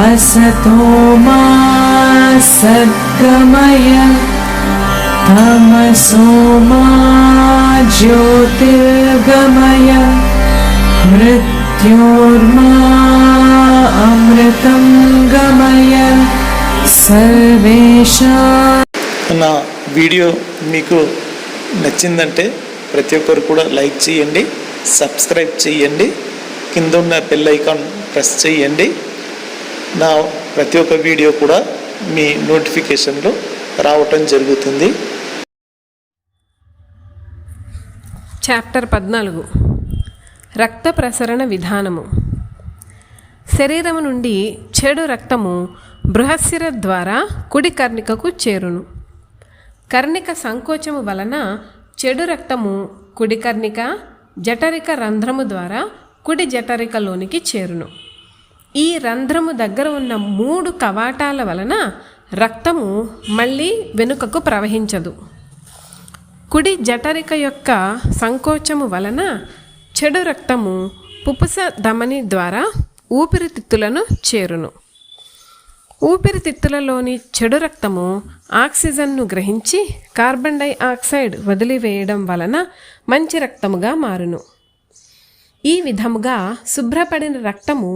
असतो मा सद्गमय तमसो मा ज्योतिर्गमय मृत्योर्मा अमृतं गमय सर्वेषां। నా వీడియో మీకు నచ్చిందంటే ప్రతి ఒక్కరు కూడా లైక్ చేయండి, సబ్స్క్రైబ్ చేయండి, కింద ఉన్న బెల్ ఐకాన్ ప్రెస్ చేయండి. నా ప్రతి ఒక్క వీడియో కూడా మీ నోటిఫికేషన్లో రావటం జరుగుతుంది. చాప్టర్ 14 రక్త ప్రసరణ విధానము. శరీరము నుండి చెడు రక్తము బృహశిర ద్వారా కుడి కర్ణికకు చేరును. కర్ణిక సంకోచము వలన చెడు రక్తము కుడి కర్ణిక జఠరిక రంధ్రము ద్వారా కుడి జఠరికలోనికి చేరును. ఈ రంధ్రము దగ్గర ఉన్న 3 కవాటాల వలన రక్తము మళ్ళీ వెనుకకు ప్రవహించదు. కుడి జఠరిక యొక్క సంకోచము వలన చెడు రక్తము పుపుస ధమని ద్వారా ఊపిరితిత్తులను చేరును. ఊపిరితిత్తులలోని చెడు రక్తము ఆక్సిజన్ను గ్రహించి కార్బన్ డైఆక్సైడ్ వదిలివేయడం వలన మంచి రక్తముగా మారును. ఈ విధముగా శుభ్రపడిన రక్తము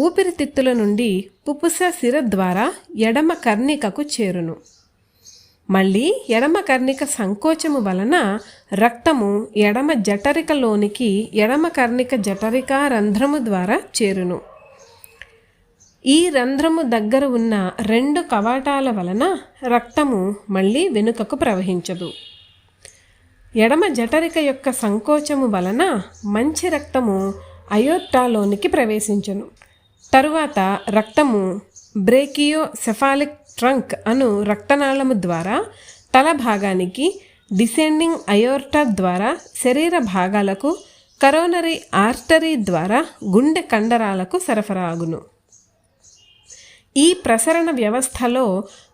ఊపిరితిత్తుల నుండి పుపుస సిర ద్వారా ఎడమ కర్ణికకు చేరును. మళ్ళీ ఎడమ కర్ణిక సంకోచము వలన రక్తము ఎడమ జఠరికలోనికి ఎడమ కర్ణిక జఠరిక రంధ్రము ద్వారా చేరును. ఈ రంధ్రము దగ్గర ఉన్న 2 కవాటాల వలన రక్తము మళ్ళీ వెనుకకు ప్రవహించదు. ఎడమ జఠరిక యొక్క సంకోచము వలన మంచి రక్తము అయోర్టాలోనికి ప్రవేశించును. తరువాత రక్తము బ్రేకియోసెఫాలిక్ ట్రంక్ అను రక్తనాళము ద్వారా తల భాగానికి, డిసెండింగ్ అయోర్టా ద్వారా శరీర భాగాలకు, కరోనరీ ఆర్టరీ ద్వారా గుండె కండరాలకు సరఫరా అగును. ఈ ప్రసరణ వ్యవస్థలో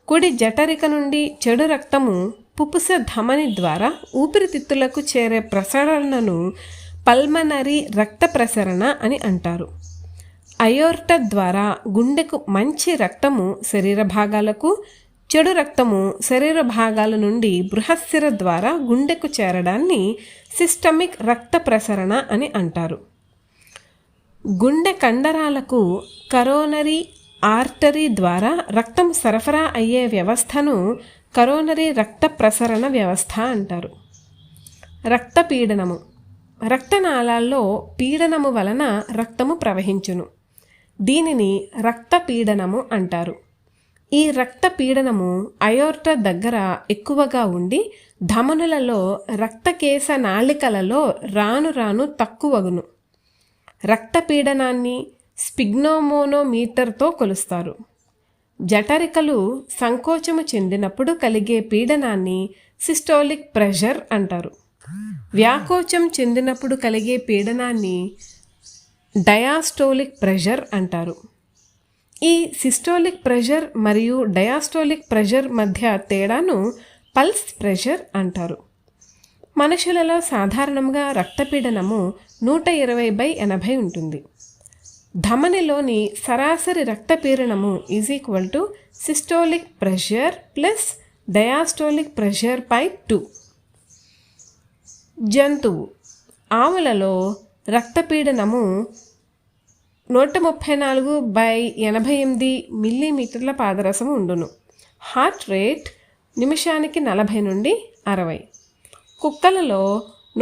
కుడి జఠరిక నుండి చెడు రక్తము పుపుస ధమని ద్వారా ఊపిరితిత్తులకు చేరే ప్రసరణను పల్మనరీ రక్త ప్రసరణ అని అంటారు. అయోర్ట ద్వారా గుండెకు మంచి రక్తము శరీర భాగాలకు, చెడు రక్తము శరీర భాగాల నుండి బృహశిర ద్వారా గుండెకు చేరడాన్ని సిస్టమిక్ రక్త ప్రసరణ అని అంటారు. గుండె కండరాలకు కరోనరీ ఆర్టరీ ద్వారా రక్తం సరఫరా అయ్యే వ్యవస్థను కరోనరీ రక్త ప్రసరణ వ్యవస్థ అంటారు. రక్త పీడనము. రక్తనాళాల్లో పీడనము వలన రక్తము ప్రవహించును. దీనిని రక్త పీడనము అంటారు. ఈ రక్త పీడనము అయోర్ట దగ్గర ఎక్కువగా ఉండి ధమనులలో రక్తకేశ నాళికలలో రాను రాను తక్కువగును. రక్త పీడనాన్ని స్పిగ్నోమోనోమీటర్తో కొలుస్తారు. జఠరికలు సంకోచము చెందినప్పుడు కలిగే పీడనాన్ని సిస్టోలిక్ ప్రెషర్ అంటారు. వ్యాకోచం చెందినప్పుడు కలిగే పీడనాన్ని డయాస్టోలిక్ ప్రెషర్ అంటారు. ఈ సిస్టోలిక్ ప్రెషర్ మరియు డయాస్టోలిక్ ప్రెషర్ మధ్య తేడాను పల్స్ ప్రెషర్ అంటారు. మనుషులలో సాధారణంగా రక్తపీడనము 120/80 ఉంటుంది. ధమనిలోని సరాసరి రక్తపీడనము systolic pressure plus diastolic pressure by 2. జంతువు. ఆవులలో రక్తపీడనము 134/88 మిల్లీమీటర్ల పాదరసము ఉండును. హార్ట్ రేట్ నిమిషానికి 40 నుండి 60. కుక్కలలో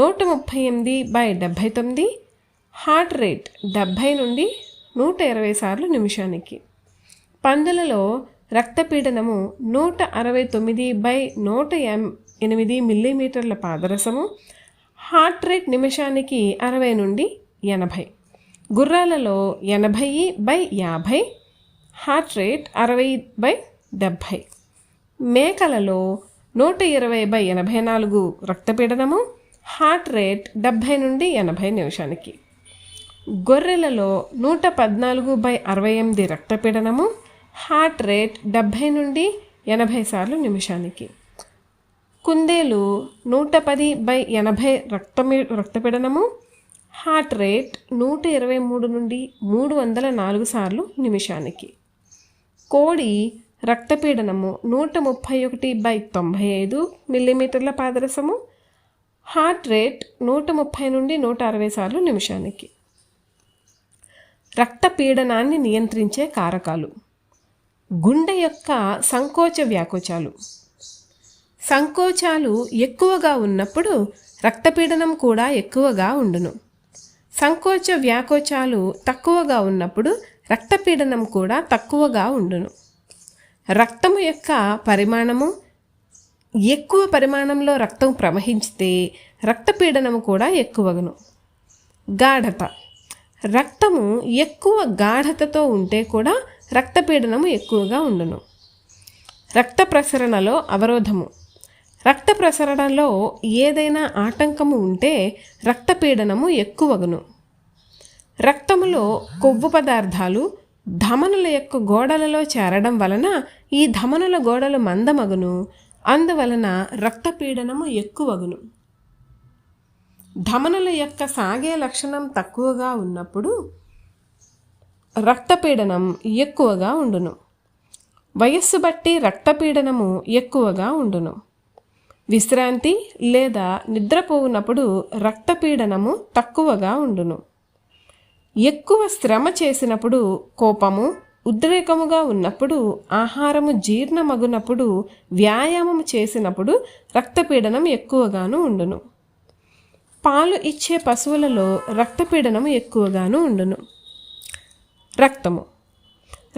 138/79, హార్ట్ రేట్ 70 నుండి 120 సార్లు నిమిషానికి. పందులలో రక్తపీడనము 169/108 మిల్లీమీటర్ల పాదరసము, హార్ట్ రేట్ నిమిషానికి 60 నుండి 80. గుర్రాలలో 80/50, హార్ట్ రేట్ 60/70. మేకలలో 120/84 రక్తపీడనము, హార్ట్ రేట్ 70 నుండి 80 నిమిషానికి. గొర్రెలలో 114/68 రక్తపీడనము, హార్ట్ రేట్ 70 నుండి 80 సార్లు నిమిషానికి. కుందేలు 110/80 రక్తపీడనము, హార్ట్ రేట్ 123 నుండి 304 సార్లు నిమిషానికి. కోడి రక్తపీడనము 131/95 మిల్లీమీటర్ల పాదరసము, హార్ట్ రేట్ 130 నుండి 160 సార్లు నిమిషానికి. రక్తపీడనాన్ని నియంత్రించే కారకాలు. గుండె యొక్క సంకోచ వ్యాకోచాలు. సంకోచాలు ఎక్కువగా ఉన్నప్పుడు రక్తపీడనం కూడా ఎక్కువగా ఉండును. సంకోచ వ్యాకోచాలు తక్కువగా ఉన్నప్పుడు రక్తపీడనం కూడా తక్కువగా ఉండును. రక్తము యొక్క పరిమాణము. ఎక్కువ పరిమాణంలో రక్తం ప్రవహించితే రక్తపీడనము కూడా ఎక్కువగును. గాఢత. రక్తము ఎక్కువ గాఢతతో ఉంటే కూడా రక్తపీడనము ఎక్కువగా ఉండును. రక్త ప్రసరణలో అవరోధము. రక్త ప్రసరణలో ఏదైనా ఆటంకము ఉంటే రక్తపీడనము ఎక్కువగును. రక్తములో కొవ్వు పదార్థాలు ధమనుల యొక్క గోడలలో చేరడం వలన ఈ ధమనుల గోడలు మందమగును. అందువలన రక్తపీడనము ఎక్కువగును. ధమనుల యొక్క సాగే లక్షణం తక్కువగా ఉన్నప్పుడు రక్తపీడనం ఎక్కువగా ఉండును. వయస్సు బట్టి రక్తపీడనము ఎక్కువగా ఉండును. విశ్రాంతి లేదా నిద్రపోవునప్పుడు రక్తపీడనము తక్కువగా ఉండును. ఎక్కువ శ్రమ చేసినప్పుడు కోపము, ఉద్రేకముగా ఉన్నప్పుడు, ఆహారము జీర్ణమగునప్పుడు, వ్యాయామం చేసినప్పుడు రక్తపీడనం ఎక్కువగాను ఉండును. పాలు ఇచ్చే పశువులలో రక్తపీడనము ఎక్కువగాను ఉండును.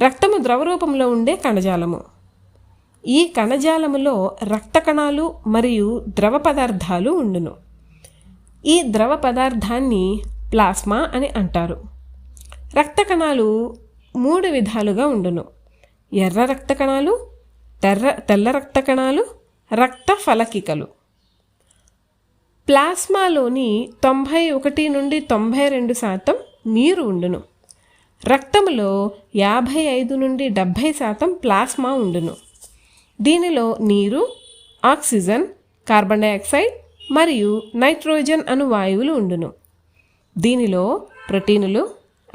రక్తము ద్రవరూపంలో ఉండే కణజాలము. ఈ కణజాలములో రక్త కణాలు మరియు ద్రవ పదార్థాలు ఉండును. ఈ ద్రవ పదార్థాన్ని ప్లాస్మా అని అంటారు. రక్త కణాలు 3 విధాలుగా ఉండును. ఎర్ర రక్త కణాలు, తెల్ల రక్త కణాలు, రక్త ఫలకికలు. ప్లాస్మాలోని 91 నుండి 92% నీరు ఉండును. రక్తములో 55 నుండి 70% ప్లాస్మా ఉండును. దీనిలో నీరు, ఆక్సిజన్, కార్బన్ డయాక్సైడ్ మరియు నైట్రోజన్ అను వాయువులు ఉండును. దీనిలో ప్రోటీనులు,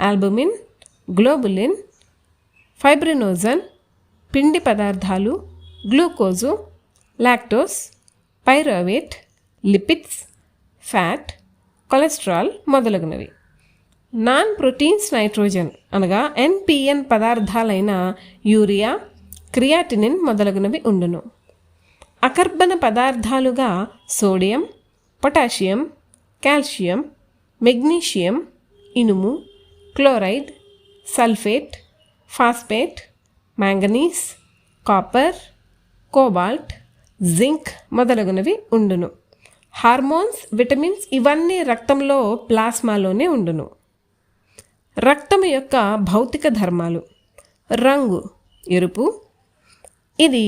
ఆల్బుమిన్, గ్లోబులిన్, ఫైబ్రినోజన్, పిండి పదార్థాలు, glucose, lactose, pyruvate, lipids, fat, cholesterol మొదలగునవి. నాన్ ప్రోటీన్స్ నైట్రోజన్ అనగా NPN పదార్థాలైన యూరియా, క్రియాటినిన్ మొదలగునవి ఉండును. అకర్బన పదార్థాలుగా సోడియం, పొటాషియం, కాల్షియం, మెగ్నీషియం, ఇనుము, chloride, sulphate, phosphate, manganese, copper, cobalt, zinc మొదలగునవి ఉండును. హార్మోన్స్, విటమిన్స్ ఇవన్నీ రక్తంలో ప్లాస్మాలోనే ఉండును. రక్తము యొక్క భౌతిక ధర్మాలు. రంగు ఎరుపు. ఇది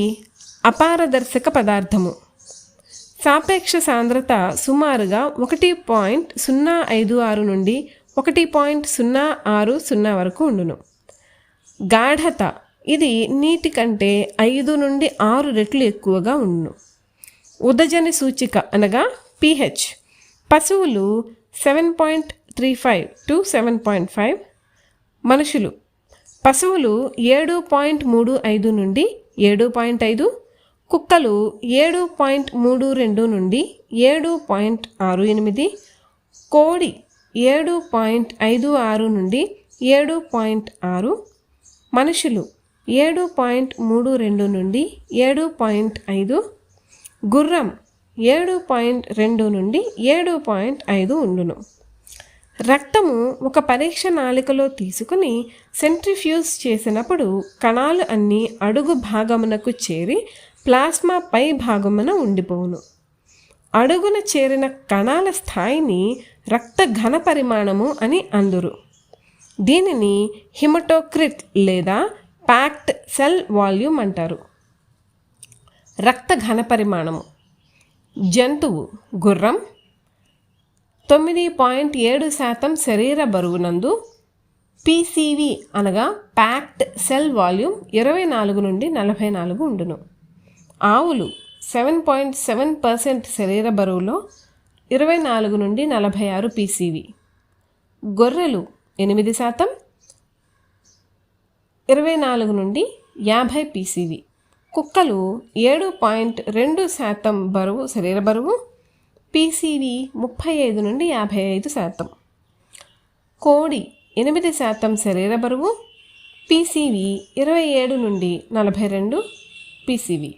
అపారదర్శక పదార్థము. సాపేక్ష సాంద్రత సుమారుగా 1.056 నుండి 1.060 వరకు ఉండును. గాఢత ఇది నీటి కంటే 5 నుండి 6 రెట్లు ఎక్కువగా ఉండును. ఉదజని సూచిక అనగా pH పశువులు 7.35 to 7.5, పశువులు 7.35 నుండి 7.5, కుక్కలు 7.32 నుండి 7.68, కోడి 7.56 నుండి 7.6, మనుషులు 7.32 నుండి 7.5, గుర్రం 7.2 నుండి 7.5 ఉండును. రక్తము ఒక పరీక్ష నాళికలో తీసుకుని సెంట్రిఫ్యూజ్ చేసినప్పుడు కణాలు అన్నీ అడుగు భాగమునకు చేరి ప్లాస్మా పై భాగమున ఉండిపోవును. అడుగున చేరిన కణాల స్థాయిని రక్త ఘన పరిమాణము అని అందురు. దీనిని హిమటోక్రిట్ లేదా ప్యాక్డ్ సెల్ వాల్యూమ్ అంటారు. రక్త ఘన పరిమాణము. జంతువు గుర్రం 9.7% శరీర బరువునందు PCV అనగా ప్యాక్డ్ సెల్ వాల్యూమ్ 24 నుండి 44 ఉండును. ఆవులు 7.7% శరీర బరువులో 24 నుండి 46 పీసీవీ, గొర్రెలు 8%, 24 నుండి 50 పీసీవీ, కుక్కలు 7.2% బరువు శరీర బరువు, పీసీవీ 35 నుండి 55%, కోడి 8% శరీర బరువు, పీసీవీ 27 నుండి 42 పీసీవీ,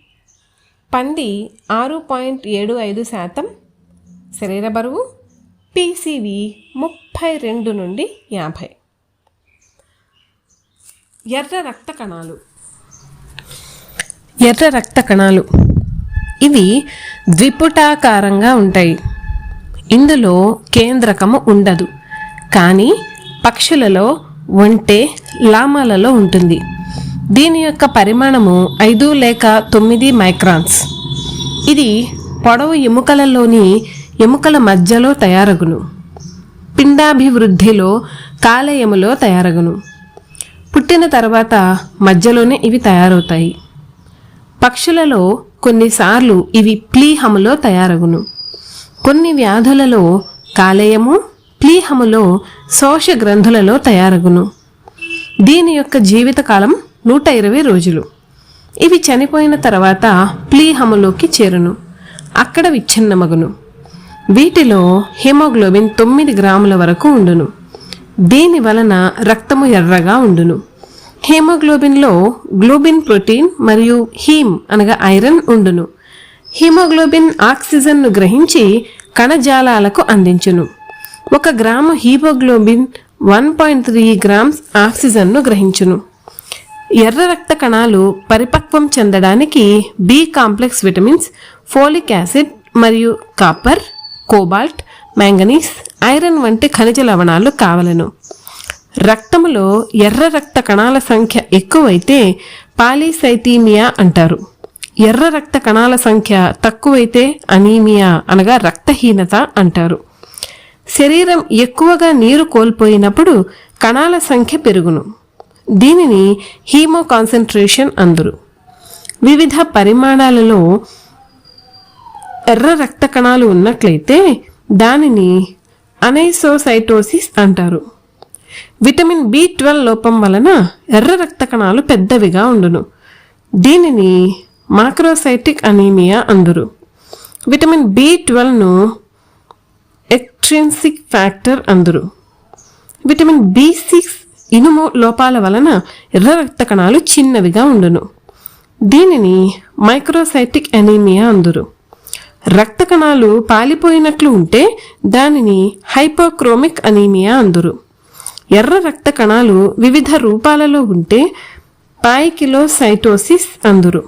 పంది 6.75% శరీర బరువు, పీసీవీ 32 నుండి 50. ఎర్ర రక్త కణాలు. ఎర్ర రక్త కణాలు ఇవి ద్విపుటాకారంగా ఉంటాయి. ఇందులో కేంద్రకము ఉండదు, కానీ పక్షులలో, ఒంటె, లామాలలో ఉంటుంది. దీని యొక్క పరిమాణము 5 లేక 9 మైక్రాన్స్. ఇది పొడవు ఎముకల మధ్యలో తయారగును. పిండాభివృద్ధిలో కాలేయములో తయారగును. పుట్టిన తర్వాత మధ్యలోనే ఇవి తయారవుతాయి. పక్షులలో కొన్నిసార్లు ఇవి ప్లీహములో తయారగును. కొన్ని వ్యాధులలో కాలేయము, ప్లీహములో శోష గ్రంథులలో తయారగును. దీని యొక్క జీవితకాలం 120 రోజులు. ఇవి చనిపోయిన తర్వాత ప్లీహములోకి చేరును, అక్కడ విచ్ఛిన్నమగును. వీటిలో హిమోగ్లోబిన్ 9 గ్రాముల వరకు ఉండును. దీని వలన రక్తము ఎర్రగా ఉండును. హిమోగ్లోబిన్లో గ్లోబిన్ ప్రోటీన్ మరియు హీమ్ అనగా ఐరన్ ఉండును. హిమోగ్లోబిన్ ఆక్సిజన్ను గ్రహించి కణజాలాలకు అందించును. 1 గ్రాము హిమోగ్లోబిన్ 1.3 గ్రామ్స్ ఆక్సిజన్ను గ్రహించును. ఎర్ర రక్త కణాలు పరిపక్వం చెందడానికి B complex vitamins, folic acid మరియు కాపర్, కోబాల్ట్, మ్యాంగనీస్, ఐరన్ వంటి ఖనిజ లవణాలు కావలను. రక్తములో ఎర్ర రక్త కణాల సంఖ్య ఎక్కువైతే పాలీసైథీమియా అంటారు. ఎర్ర రక్త కణాల సంఖ్య తక్కువైతే అనీమియా అనగా రక్తహీనత అంటారు. శరీరం ఎక్కువగా నీరు కోల్పోయినప్పుడు కణాల సంఖ్య పెరుగును. దీనిని హీమో కాన్సంట్రేషన్ అందురు. వివిధ పరిమాణాలలో ఎర్ర రక్త కణాలు ఉన్నట్లయితే దానిని అనైసోసైటోసిస్ అంటారు. విటమిన్ B12 లోపం వలన ఎర్ర రక్త కణాలు పెద్దవిగా ఉండును. దీనిని మాక్రోసైటిక్ అనీమియా అందురు. విటమిన్ B12ను ఎక్స్ట్రిన్సిక్ ఫ్యాక్టర్ అందురు. విటమిన్ B6 ఇనుము లోపాల వలన ఎర్ర రక్త కణాలు చిన్నవిగా ఉండును. దీనిని మైక్రోసైటిక్ అనీమియా అందురు. రక్త కణాలు పాలిపోయినట్లు ఉంటే దానిని హైపోక్రోమిక్ అనీమియా అందురు. ఎర్ర రక్త కణాలు వివిధ రూపాలలో ఉంటే పైకిలోసైటోసిస్ అందురు.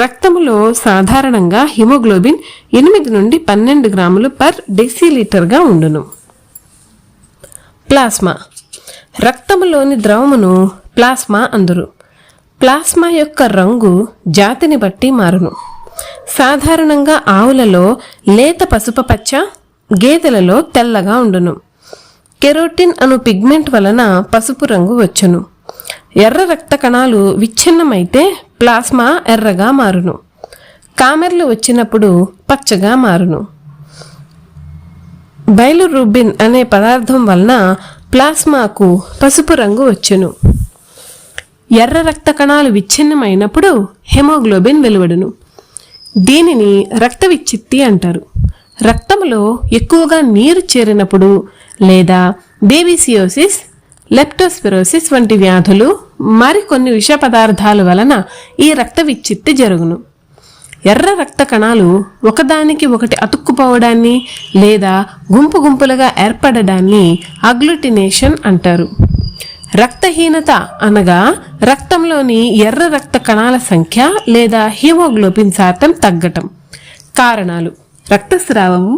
రక్తములో సాధారణంగా హిమోగ్లోబిన్ 8 నుండి 12 గ్రాములు పర్ డెసిలీటర్గా ఉండును. ప్లాస్మా. రక్తములోని ద్రవమును ప్లాస్మా అందురు. ప్లాస్మా యొక్క రంగు జాతిని బట్టి మారును. సాధారణంగా ఆవులలో లేత పసుపు పచ్చ, గేదెలలో తెల్లగా ఉండును. కెరోటిన్ అను పిగ్మెంట్ వలన పసుపు రంగు వచ్చును. ఎర్ర రక్త కణాలు విచ్ఛిన్నమైతే ప్లాస్మా ఎర్రగా మారును. కామెర్లు వచ్చినప్పుడు పచ్చగా మారును. బైలురుబిన్ అనే పదార్థం వలన ప్లాస్మాకు పసుపు రంగు వచ్చును. ఎర్ర రక్త కణాలు విచ్ఛిన్నమైనప్పుడు హెమోగ్లోబిన్ వెలువడును. దీనిని రక్త విచ్చిత్తి అంటారు. రక్తంలో ఎక్కువగా నీరు చేరినప్పుడు లేదా బేబీసియోసిస్, లెప్టోస్పిరోసిస్ వంటి వ్యాధులు మరికొన్ని విష పదార్థాల వలన ఈ రక్త విచ్చిత్తి జరుగును. ఎర్ర రక్త కణాలు ఒకదానికి ఒకటి అతుక్కుపోవడాన్ని లేదా గుంపు గుంపులుగా ఏర్పడడాన్ని అగ్లుటినేషన్ అంటారు. రక్తహీనత అనగా రక్తంలోని ఎర్ర రక్త కణాల సంఖ్య లేదా హిమోగ్లోబిన్ శాతం తగ్గటం. కారణాలు: రక్తస్రావము,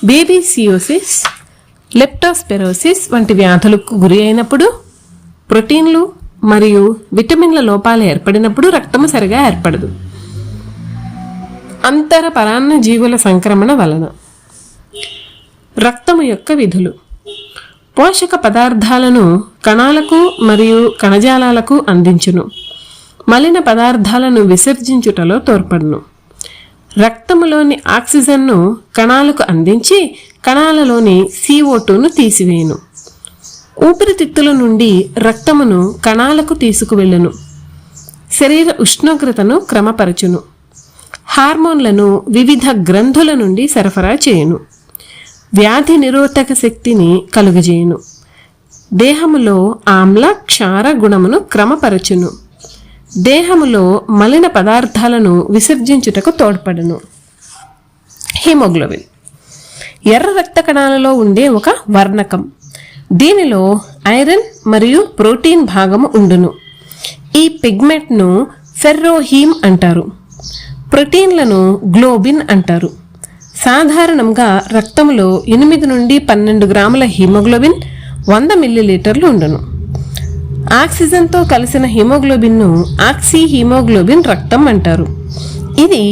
బేబీసియోసిస్, లెప్టోస్పిరోసిస్ వంటి వ్యాధులకు గురి అయినప్పుడు, ప్రోటీన్లు మరియు విటమిన్ల లోపాలు ఏర్పడినప్పుడు రక్తము సరిగా ఏర్పడదు. అంతర పరాన్న జీవుల సంక్రమణ వలన. రక్తము యొక్క విధులు: పోషక పదార్థాలను కణాలకు మరియు కణజాలాలకు అందించును. మలిన పదార్థాలను విసర్జించుటలో తోడ్పడును. రక్తములోని ఆక్సిజన్ను కణాలకు అందించి కణాలలోని CO2ను తీసివేయును. ఊపిరితిత్తుల నుండి రక్తమును కణాలకు తీసుకువెళ్ళును. శరీర ఉష్ణోగ్రతను క్రమపరచును. హార్మోన్లను వివిధ గ్రంథుల నుండి సరఫరా చేయును. వ్యాధి నిరోధక శక్తిని కలుగజేయును. దేహములో ఆమ్ల క్షార గుణమును క్రమపరచును. దేహములో మలిన పదార్థాలను విసర్జించుటకు తోడ్పడును. హిమోగ్లోబిన్ ఎర్ర రక్త కణాలలో ఉండే ఒక వర్ణకం. దీనిలో ఐరన్ మరియు ప్రోటీన్ భాగము ఉండును. ఈ పిగ్మెంట్ను ఫెర్రోహీమ్ అంటారు. ప్రోటీన్లను గ్లోబిన్ అంటారు. సాధారణంగా రక్తంలో 8 నుండి 12 గ్రాముల హిమోగ్లోబిన్ 100 మిల్లీలీటర్లు ఉండును. ఆక్సిజన్తో కలిసిన హిమోగ్లోబిన్ను ఆక్సీ హిమోగ్లోబిన్ రక్తం అంటారు. ఇది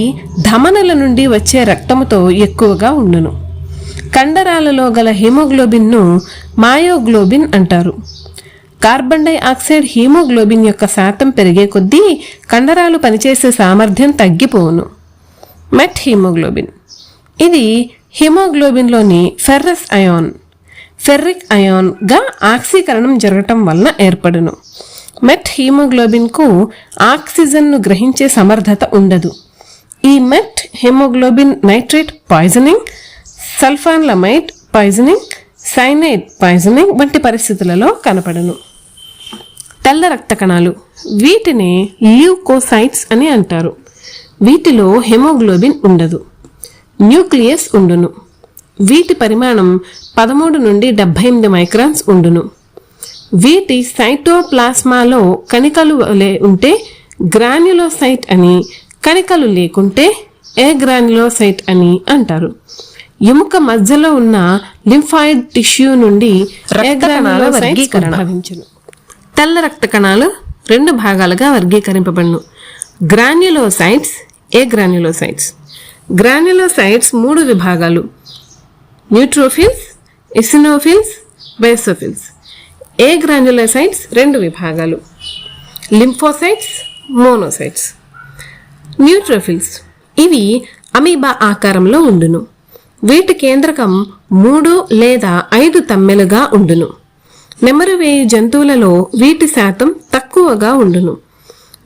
ధమనుల నుండి వచ్చే రక్తముతో ఎక్కువగా ఉండును. కండరాలలో గల హిమోగ్లోబిన్ను మాయోగ్లోబిన్ అంటారు. కార్బన్ డైఆక్సైడ్ హిమోగ్లోబిన్ యొక్క శాతం పెరిగే కొద్దీ కండరాలు పనిచేసే సామర్థ్యం తగ్గిపోవును. మెట్ హిమోగ్లోబిన్ ఇది హిమోగ్లోబిన్లోని ఫెర్రస్ అయాన్ ఫెర్రిక్ అయాన్గా ఆక్సీకరణం జరగటం వలన ఏర్పడును. మెట్ హిమోగ్లోబిన్కు ఆక్సిజన్ను గ్రహించే సమర్థత ఉండదు. ఈ methaemoglobin nitrate poisoning, sulphonamide poisoning, cyanide poisoning వంటి పరిస్థితులలో కనపడను. తెల్ల రక్త కణాలు వీటిని ల్యూకోసైట్స్ అని అంటారు. వీటిలో హిమోగ్లోబిన్ ఉండదు. న్యూక్లియస్ ఉండును. వీటి పరిమాణం 13 నుండి 78 మైక్రాన్స్ ఉండును. వీటి సైటోప్లాస్మాలో కణికలు ఉంటే గ్రాన్యులోసైట్ అని, కణికలు లేకుంటే ఏగ్రాన్యులోసైట్ అని అంటారు. ఎముక మధ్యలో ఉన్న లింఫాయిడ్ టిష్యూ నుండి రక్త కణాల వర్గీకరణ లభించును. తెల్ల రక్త కణాలు 2 భాగాలుగా వర్గీకరింపబడును. గ్రాన్యులోసైట్స్, ఏగ్రాన్యులోసైట్స్. గ్రాన్యులోసైట్స్ 3 విభాగాలు: న్యూట్రోఫిల్స్, ఎసినోఫిల్స్, బేసోఫిల్స్. ఏగ్రాన్యులోసైట్స్ 2 విభాగాలు: లింఫోసైట్స్, మోనోసైట్స్. న్యూట్రోఫిల్స్ ఇవి అమీబా ఆకారంలో ఉండును. వీటి కేంద్రకం 3 లేదా 5 తమ్మెలుగా ఉండును. నెమరువేయు జంతువులలో వీటి శాతం తక్కువగా ఉండును.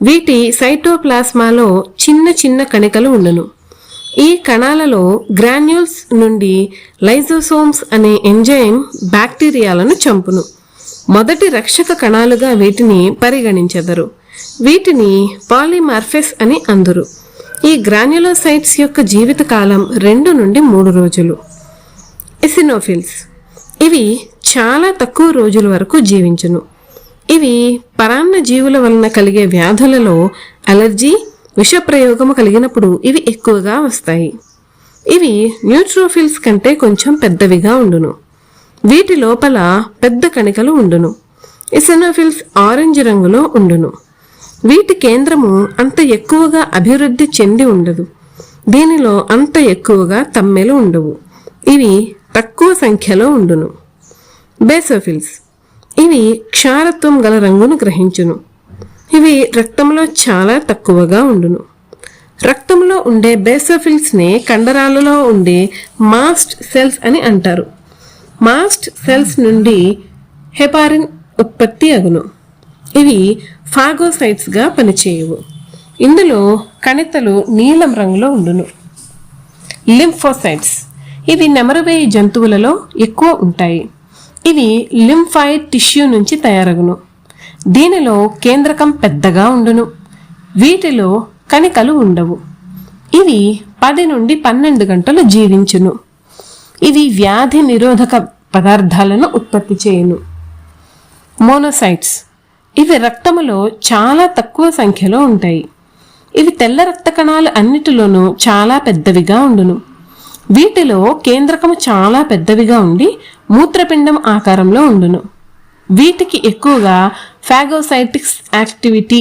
వీటి సైటోప్లాస్మాలో చిన్న చిన్న కణికలు ఉండును. ఈ కణాలలో గ్రాన్యూల్స్ నుండి లైజోసోమ్స్ అనే ఎంజైమ్ బ్యాక్టీరియాలను చంపును. మొదటి రక్షక కణాలుగా వీటిని పరిగణించెదరు. వీటిని పాలిమార్ఫెస్ అని అందురు. ఈ గ్రాన్యులోసైట్స్ యొక్క జీవితకాలం 2 నుండి 3 రోజులు. ఎసినోఫిల్స్ ఇవి చాలా తక్కువ రోజుల వరకు జీవించును. ఇవి పరాన్న జీవుల వలన కలిగే వ్యాధులలో అలర్జీ, విషప్రయోగము కలిగినప్పుడు ఇవి ఎక్కువగా వస్తాయి. ఇవి న్యూట్రోఫిల్స్ కంటే కొంచెం పెద్దవిగా ఉండును. వీటి లోపల పెద్ద కణికలు ఉండును. ఎసినోఫిల్స్ ఆరెంజ్ రంగులో ఉండును. వీటి కేంద్రము అంత ఎక్కువగా అభివృద్ధి చెంది ఉండదు. దీనిలో అంత ఎక్కువగా తమ్మెలు ఉండవు. ఇవి తక్కువ సంఖ్యలో ఉండును. బేసోఫిల్స్ ఇవి క్షారత్వం గల రంగును గ్రహించును. ఇవి రక్తంలో చాలా తక్కువగా ఉండును. రక్తంలో ఉండే బేసోఫిల్స్నే కండరాలలో ఉండే మాస్ట్ సెల్స్ అని అంటారు. మాస్ట్ సెల్స్ నుండి హెపారిన్ ఉత్పత్తి అగును. ఇవి ఫాగోసైట్స్గా పనిచేయవు. ఇందులో కణితలు నీలం రంగులో ఉండును. లింఫోసైట్స్ ఇవి నెమరువేయి జంతువులలో ఎక్కువ ఉంటాయి. ఇవి లింఫాయిడ్ టిష్యూ నుంచి తయారగును. దీనిలో కేంద్రకం పెద్దగా ఉండును. వీటిలో కణికలు ఉండవు. ఇవి 10 నుండి 12 గంటలు జీవించును. ఇవి వ్యాధి నిరోధక పదార్థాలను ఉత్పత్తి చేయును. మోనోసైట్స్ ఇవి రక్తములో చాలా తక్కువ సంఖ్యలో ఉంటాయి. ఇవి తెల్ల రక్త కణాలు అన్నిటిలోనూ చాలా పెద్దవిగా ఉండును. వీటిలో కేంద్రకము చాలా పెద్దవిగా ఉండి మూత్రపిండం ఆకారంలో ఉండును. వీటికి ఎక్కువగా ఫాగోసైటిక్ యాక్టివిటీ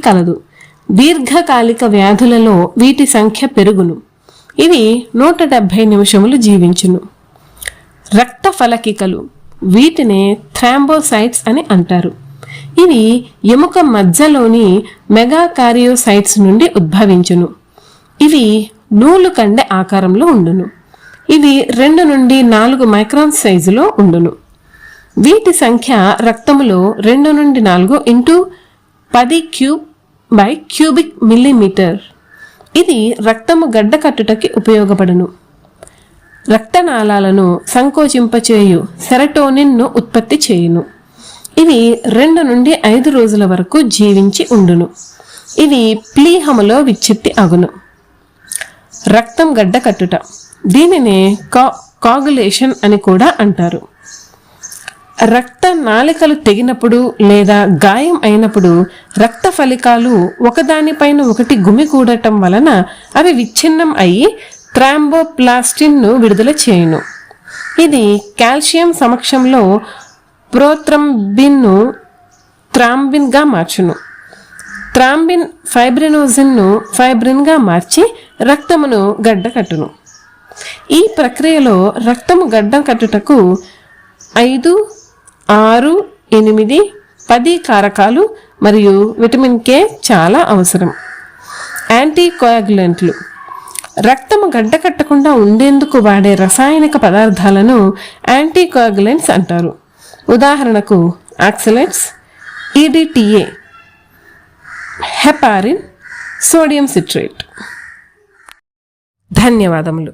కలదు. దీర్ఘకాలిక వ్యాధులలో వీటి సంఖ్య పెరుగును. ఇవి 170 నిమిషములు జీవించును. రక్త ఫలకికలు వీటినే థ్రాంబోసైట్స్ అని అంటారు. ఇవి ఎముక మధ్యలోని మెగాకారియోసైట్స్ నుండి ఉద్భవించును. ఇవి నూలు కండె ఆకారంలో ఉండును. ఇది 2 నుండి 4 మైక్రాన్ సైజులో ఉండును. వీటి సంఖ్య రక్తములో 2 నుండి 4 into 10 cube by cubic millimetre. ఇది రక్తము గడ్డ కట్టుటకి ఉపయోగపడును. రక్తనాళాలను సంకోచింపచేయు సెరటోనిన్ను ఉత్పత్తి చేయును. ఇవి 2 నుండి 5 రోజుల వరకు జీవించి ఉండును. ఇవి ప్లీహములో విచ్ఛిత్తి అగును. రక్తం గడ్డ కట్టుట, దీనినే కాగులేషన్ అని కూడా అంటారు. రక్త నాళికలు తెగినప్పుడు లేదా గాయం అయినప్పుడు రక్త ఫలికాలు ఒకదానిపైన ఒకటి గుమికూడటం వలన అవి విచ్ఛిన్నం అయి థ్రాంబోప్లాస్టిన్ను విడుదల చేయును. ఇది కాల్షియం సమక్షంలో ప్రోత్రంబిన్ను థ్రాంబిన్గా మార్చును. థ్రాంబిన్ ఫైబ్రినోజిన్ను ఫైబ్రిన్గా మార్చి రక్తమును గడ్డ కట్టును. ఈ ప్రక్రియలో రక్తము గడ్డ కట్టుటకు 5, 6, 8, 10 కారకాలు మరియు విటమిన్ కే చాలా అవసరం. యాంటీకోయాగులెంట్లు రక్తము గడ్డ కట్టకుండా ఉండేందుకు వాడే రసాయనిక పదార్థాలను యాంటీకోయాగులెంట్స్ అంటారు. ఉదాహరణకు oxalates, EDTA, heparin, sodium citrate. ధన్యవాదములు.